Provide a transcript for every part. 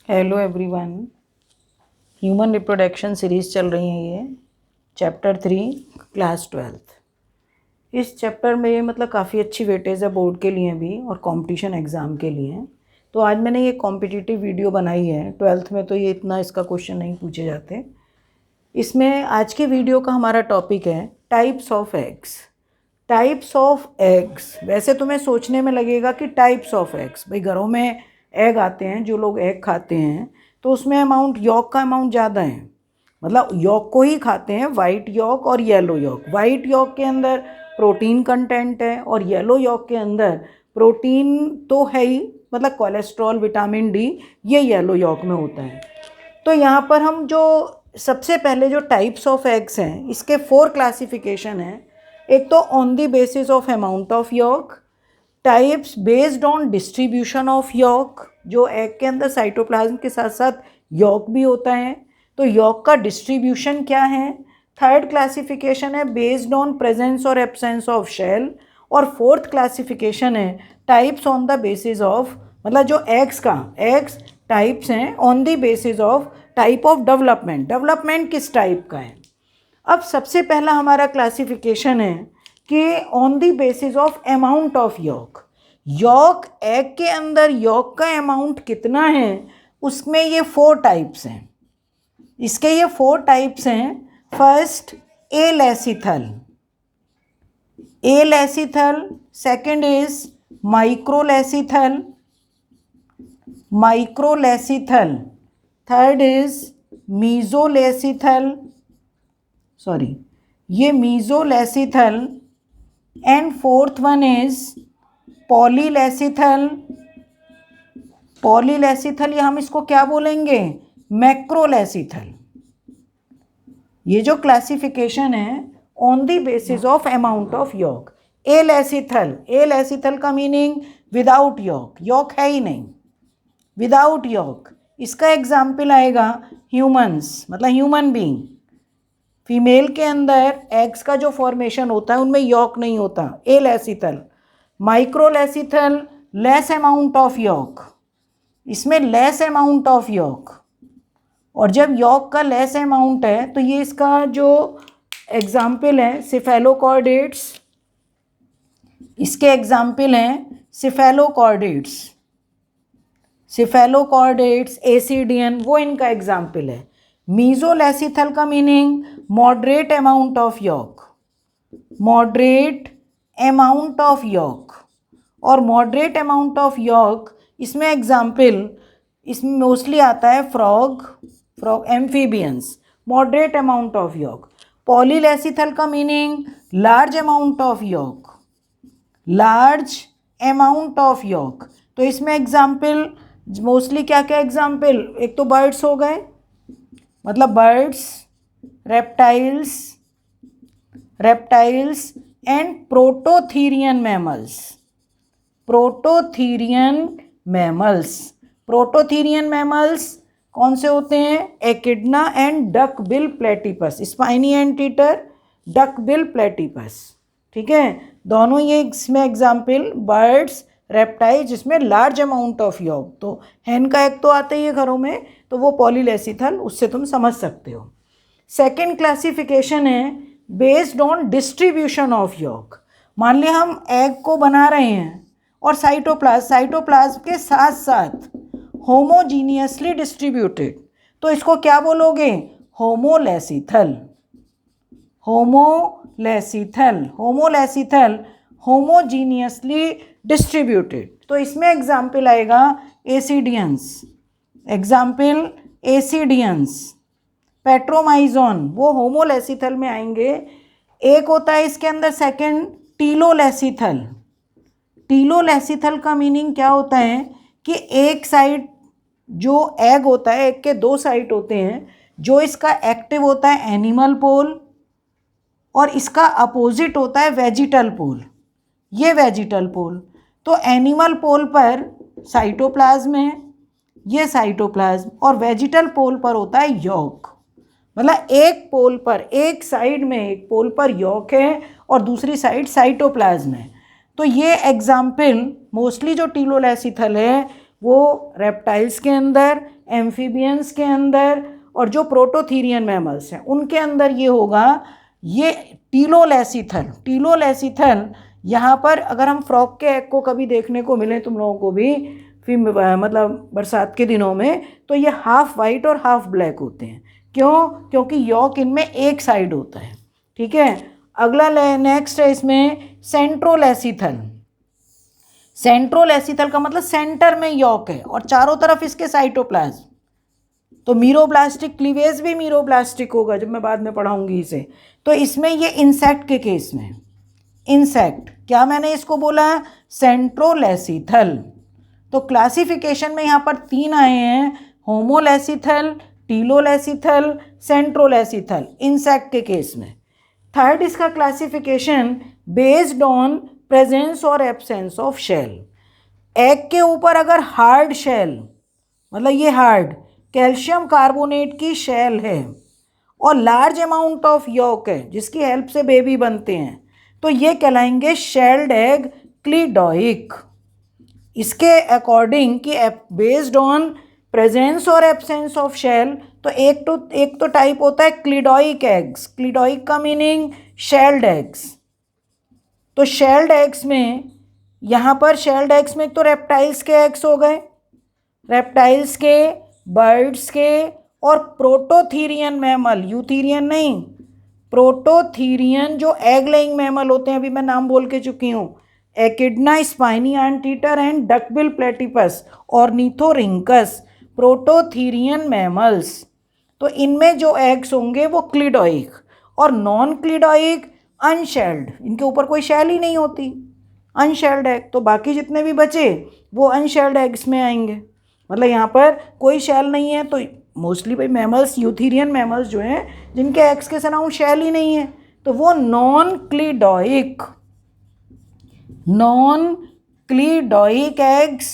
Hello everyone. Human reproduction series चल रही है ये चैप्टर 3 क्लास 12th। इस चैप्टर में मतलब काफ़ी अच्छी वेटेज है बोर्ड के लिए भी और कंपटीशन एग्ज़ाम के लिए। तो आज मैंने ये कॉम्पिटिटिव वीडियो बनाई है। 12th में तो ये इतना इसका क्वेश्चन नहीं पूछे जाते। इसमें आज के वीडियो का हमारा टॉपिक है types of eggs. Types of eggs, वैसे तुम्हें सोचने में लगेगा कि टाइप्स ऑफ एग्स, भाई घरों में एग आते हैं, जो लोग एग खाते हैं तो उसमें अमाउंट, यॉक का अमाउंट ज़्यादा है, मतलब यॉक को ही खाते हैं, वाइट यॉक और येलो यॉक। वाइट यॉक के अंदर प्रोटीन कंटेंट है और येलो यॉक के अंदर प्रोटीन तो है ही, मतलब कोलेस्ट्रॉल, विटामिन डी, ये येलो यॉक में होता है। तो यहाँ पर हम जो सबसे पहले जो टाइप्स ऑफ एग्स हैं, इसके 4 क्लासिफिकेशन हैं। एक तो on the basis of amount of York, types based on distribution of York, जो एग के अंदर साइटोप्लाज्म के साथ साथ यॉक भी होता है, तो यॉक का डिस्ट्रीब्यूशन क्या है। थर्ड क्लासिफिकेशन है बेस्ड ऑन प्रेजेंस और एब्सेंस ऑफ शेल, और फोर्थ क्लासिफिकेशन है types on the basis of, मतलब जो एग्स टाइप्स हैं on the basis of type of development. Development किस टाइप का है। अब सबसे पहला हमारा क्लासिफिकेशन है कि on the basis of amount of yolk, yolk egg के अंदर यॉक का अमाउंट कितना है, उसमें ये 4 टाइप्स हैं। इसके ये 4 टाइप्स हैं। First alecithal, alecithal. Second is microlecithal, microlecithal. Third is mesolecithal, sorry ये mesolecithal. And fourth one is polylecithal. Polylecithal, या हम इसको क्या बोलेंगे, मैक्रोलेसिथल। ये जो क्लासिफिकेशन है on the basis of amount of yolk. Alecithal, alecithal का मीनिंग विदाउट यॉक, यॉक है ही नहीं, विदाउट यॉक। इसका एग्जाम्पल आएगा ह्यूमंस, मतलब ह्यूमन बीइंग। फीमेल के अंदर एग्स का जो फॉर्मेशन होता है उनमें यॉक नहीं होता, alecithal. Microlecithal, less amount of yolk, इसमें लेस अमाउंट ऑफ यॉक। और जब यॉक का लेस अमाउंट है तो ये इसका जो एग्जाम्पल है सिफेलोकॉर्डेट्स, इसके एग्जाम्पल हैं सिफेलोकॉर्डेट्स, सिफेलोकॉर्डेट्स, एसिडियन, वो इनका एग्जाम्पल है। मीजोलेसिथल का meaning moderate amount of yolk, moderate amount of yolk. और मॉडरेट अमाउंट ऑफ यॉक, इसमें एग्जाम्पल इसमें मोस्टली आता है frog, amphibians, moderate amount of yolk. Polylecithal का meaning large amount of yolk, large amount of yolk. तो इसमें example mostly क्या क्या एग्जाम्पल, एक तो बर्ड्स हो गए, मतलब birds, reptiles and prototherian mammals, prototherian mammals. Prototherian mammals कौन से होते हैं, echidna and duck bill platypus, spiny anteater, duck bill platypus. ठीक है, दोनों ये इसमें एग्जाम्पल बर्ड्स, रेप्टाइल, जिसमें लार्ज अमाउंट ऑफ यॉक। तो हैन का एक तो आता ही है घरों में, तो वो पॉलीलेसिथल, उससे तुम समझ सकते हो। सेकेंड क्लासिफिकेशन है based on distribution of York. मान लिया हम एग को बना रहे हैं और साइटोप्लाज्म के साथ साथ होमोजीनियसली डिस्ट्रीब्यूटेड, तो इसको क्या बोलोगे, होमोलेसिथल, होमोलेसिथल, होमोलेसिथल, होमोजीनियसली डिस्ट्रीब्यूटेड। तो इसमें एग्जाम्पल आएगा एसिडियंस, एग्जाम्पल एसिडियंस, पेट्रोमाइजोन, वो होमोलेसिथल में आएंगे। एक होता है इसके अंदर सेकंड टीलोलेसिथल। टीलोलेसिथल का मीनिंग क्या होता है कि एक साइड जो एग होता है, एग के 2 साइड होते हैं, जो इसका एक्टिव होता है एनिमल पोल और इसका अपोजिट होता है वेजिटल पोल, ये वेजिटल पोल। तो एनिमल पोल पर साइटोप्लाज्म है, ये साइटोप्लाज्म, और वेजिटल पोल पर होता है यॉक। मतलब एक पोल पर, एक साइड में एक पोल पर यॉक है और दूसरी साइड साइटोप्लाज्म है। तो ये एग्जाम्पल मोस्टली जो टीलोलेसिथल है वो रेप्टाइल्स के अंदर, एम्फीबियंस के अंदर और जो प्रोटोथीरियन मैमल्स हैं उनके अंदर ये होगा, ये टीलोलेसिथल। टीलोलेसिथल यहाँ पर अगर हम फ्रॉग के एग को कभी देखने को मिले तुम लोगों को भी, फिर मतलब बरसात के दिनों में, तो ये हाफ वाइट और हाफ ब्लैक होते हैं। क्यों? क्योंकि यॉक इनमें एक साइड होता है। ठीक है, अगला नेक्स्ट है इसमें सेंट्रोलेसिथल। सेंट्रोलेसिथल का मतलब सेंटर में यॉक है और चारों तरफ इसके साइटोप्लाज्म। तो मीरोब्लास्टिक क्लीवेज भी मीरोब्लास्टिक होगा जब मैं बाद में पढ़ाऊंगी इसे। तो इसमें ये इंसेक्ट के केस में, इंसेक्ट क्या मैंने इसको बोला, सेंट्रोलेसिथल। तो क्लासिफिकेशन में यहाँ पर 3 आए हैं, होमोलेसिथल, टीलोलेसिथल, सेंट्रोलेसिथल इंसेक्ट के केस में। थर्ड इसका क्लासिफिकेशन बेस्ड ऑन प्रेजेंस और एब्सेंस ऑफ शेल। एग के ऊपर अगर हार्ड शेल, मतलब ये हार्ड कैल्शियम कार्बोनेट की शेल है और लार्ज अमाउंट ऑफ यॉक है जिसकी हेल्प से बेबी बनते हैं, तो ये कहलाएंगे शेल्ड एग क्लिडोइक। इसके अकॉर्डिंग कि बेस्ड ऑन प्रेजेंस और एब्सेंस ऑफ शेल, तो एक तो टाइप होता है क्लिडोइक एग्स। क्लिडोइक का मीनिंग शेल्ड एग्स। तो शेल्ड एग्स में यहाँ पर शेल्ड एग्स में एक तो रेप्टाइल्स के एग्स हो गए, रेप्टाइल्स के, बर्ड्स के और प्रोटोथीरियन मैमल, यूथीरियन नहीं, प्रोटोथीरियन जो एग लेइंग मैमल होते हैं, अभी मैं नाम बोल के चुकी हूँ, echidna, spiny anteater and duckbill platypus, ornithorhynchus, prototherian mammals. तो इनमें जो एग्स होंगे वो क्लिडोइक और नॉन क्लिडोइक अनशेल्ड, इनके ऊपर कोई शेल ही नहीं होती, अनशेल्ड एग। तो बाकी जितने भी बचे वो अनशेल्ड एग्स में आएंगे, मतलब यहाँ पर कोई शेल नहीं है। तो मोस्टली भाई मैमल्स, यूथीरियन मैमल्स जो हैं जिनके एग्स के सराउंड शेल ही नहीं है, तो वो नॉन क्लिडोइक, नॉन क्लिडोइक एग्स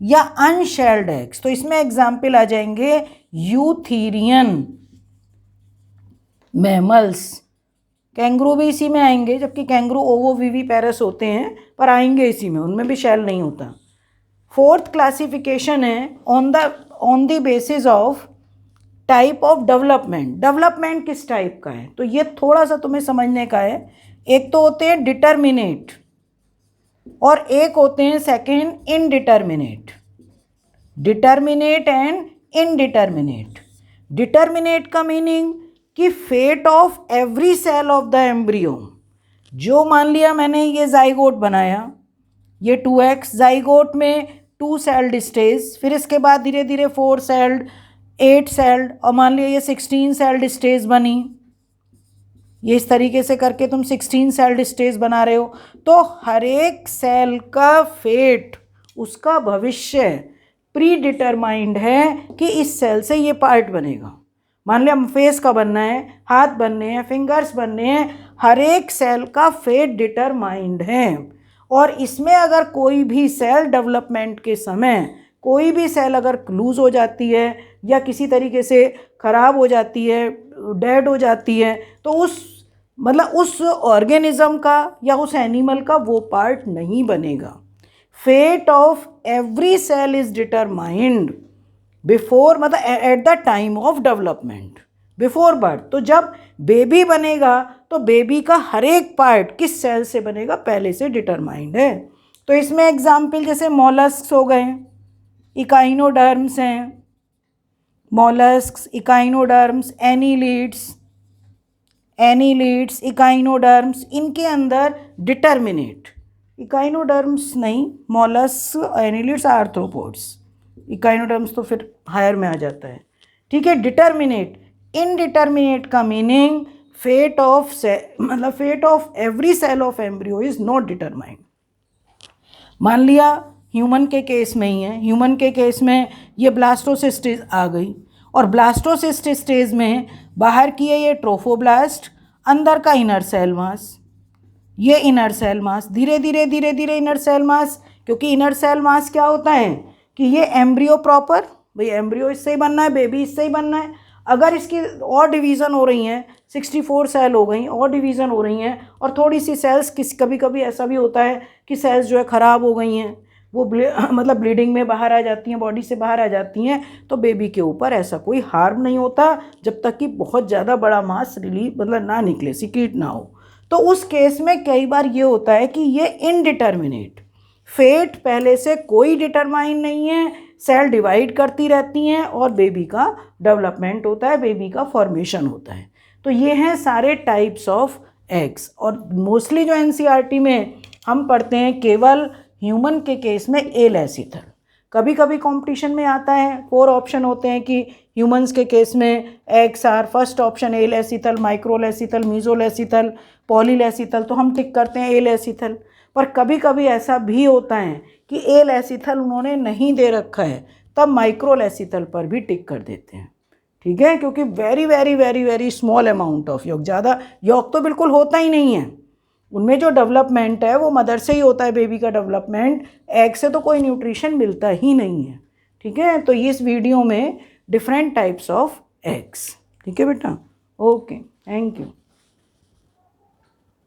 या अनशेल्ड एग्स। तो इसमें एग्जाम्पल आ जाएंगे यूथीरियन मैमल्स। कैंगरू भी इसी में आएंगे, जबकि कैंगरू ओवोविविपेरस होते हैं पर आएंगे इसी में, उनमें भी शेल नहीं होता। फोर्थ क्लासिफिकेशन है on the basis of type of development. Development किस टाइप का है, तो ये थोड़ा सा तुम्हें समझने का है। एक तो होते हैं डिटर्मिनेट और एक होते हैं second indeterminate. Determinate and indeterminate. Determinate का मीनिंग कि fate of every cell of the embryo. जो मान लिया मैंने ये जाइगोट बनाया, ये 2x, जाइगोट में 2 सेल्ड स्टेज, फिर इसके बाद धीरे धीरे 4 सेल्ड, 8 सेल्ड, और मान लिया ये 16 सेल्ड स्टेज बनी। ये इस तरीके से करके तुम 16 सेल्ड स्टेज बना रहे हो। तो हर एक सेल का फेट, उसका भविष्य प्री डिटरमाइंड है कि इस सेल से ये पार्ट बनेगा। मान लिया फेस का बनना है, हाथ बनने हैं, फिंगर्स बनने हैं, हर एक सेल का फेट डिटरमाइंड है। और इसमें अगर कोई भी सेल डेवलपमेंट के समय कोई भी सेल अगर लूज हो जाती है या किसी तरीके से ख़राब हो जाती है, डेड हो जाती है, तो उस ऑर्गेनिज्म का या उस एनिमल का वो पार्ट नहीं बनेगा। Fate of every cell is determined before, मतलब at the time of development, before birth. तो जब बेबी बनेगा तो बेबी का हर एक पार्ट किस सेल से बनेगा पहले से डिटरमाइंड है। तो इसमें एग्जाम्पल जैसे मॉलस्क्स हो गए, इकाइनोडर्म्स हैं, मॉलस्क्स, इकाइनोडर्म्स, एनीलिड्स, इकाइनोडर्म्स, इनके अंदर डिटर्मिनेट, इकाइनोडर्म्स नहीं, मॉलस्क, एनीलिड्स, आर्थ्रोपोड्स, इकाइनोडर्म्स तो फिर हायर में आ जाता है। ठीक है, डिटर्मिनेट। इनडिटर्मिनेट का मीनिंग फेट ऑफ मतलब fate of every cell of embryo is not determined. मान लिया ह्यूमन के केस में ही है, ह्यूमन के केस में ये ब्लास्टोसिस्ट स्टेज आ गई और ब्लास्टोसिस्ट स्टेज में बाहर की है ये ट्रोफोब्लास्ट, अंदर का इनर सेल मास, ये इनर सेल मास, धीरे धीरे इनर सेल मास, क्योंकि इनर सेल मास क्या होता है कि ये एम्ब्रियो प्रॉपर, भाई एम्ब्रियो इससे ही बनना है, बेबी इससे ही बनना है। अगर इसकी और डिवीज़न हो रही हैं, 64 सेल हो गई और डिवीज़न हो रही हैं, और थोड़ी सी सेल्स कभी कभी ऐसा भी होता है कि सेल्स जो है ख़राब हो गई हैं, वो मतलब ब्लीडिंग में बाहर आ जाती हैं, बॉडी से बाहर आ जाती हैं, तो बेबी के ऊपर ऐसा कोई हार्म नहीं होता जब तक कि बहुत ज़्यादा बड़ा मास रिलीज मतलब ना निकले, सीक्रेट ना हो। तो उस केस में कई बार ये होता है कि ये इनडिटर्मिनेट, फेट पहले से कोई डिटरमाइन नहीं है, सेल डिवाइड करती रहती हैं और बेबी का डेवलपमेंट होता है, बेबी का फॉर्मेशन होता है। तो ये हैं सारे टाइप्स ऑफ एग्स। और मोस्टली जो एनसीईआरटी में हम पढ़ते हैं केवल ह्यूमन के केस में एलेसिथल। कभी कभी कंपटीशन में आता है, 4 ऑप्शन होते हैं कि ह्यूमंस के केस में eggs are first option alecithal, microlecithal, mesolecithal, polylecithal, तो हम टिक करते हैं एलेसिथल। पर कभी कभी ऐसा भी होता है कि एलेसिथल उन्होंने नहीं दे रखा है, तब माइक्रोलेसिथल पर भी टिक कर देते हैं। ठीक है, क्योंकि very very very very small amount of York, ज़्यादा यॉक तो बिल्कुल होता ही नहीं है उनमें। जो डेवलपमेंट है वो मदर से ही होता है, बेबी का डेवलपमेंट, एग से तो कोई न्यूट्रिशन मिलता ही नहीं है। ठीक है, तो इस वीडियो में डिफरेंट टाइप्स ऑफ एग्स। ठीक है बेटा, ओके, थैंक यू।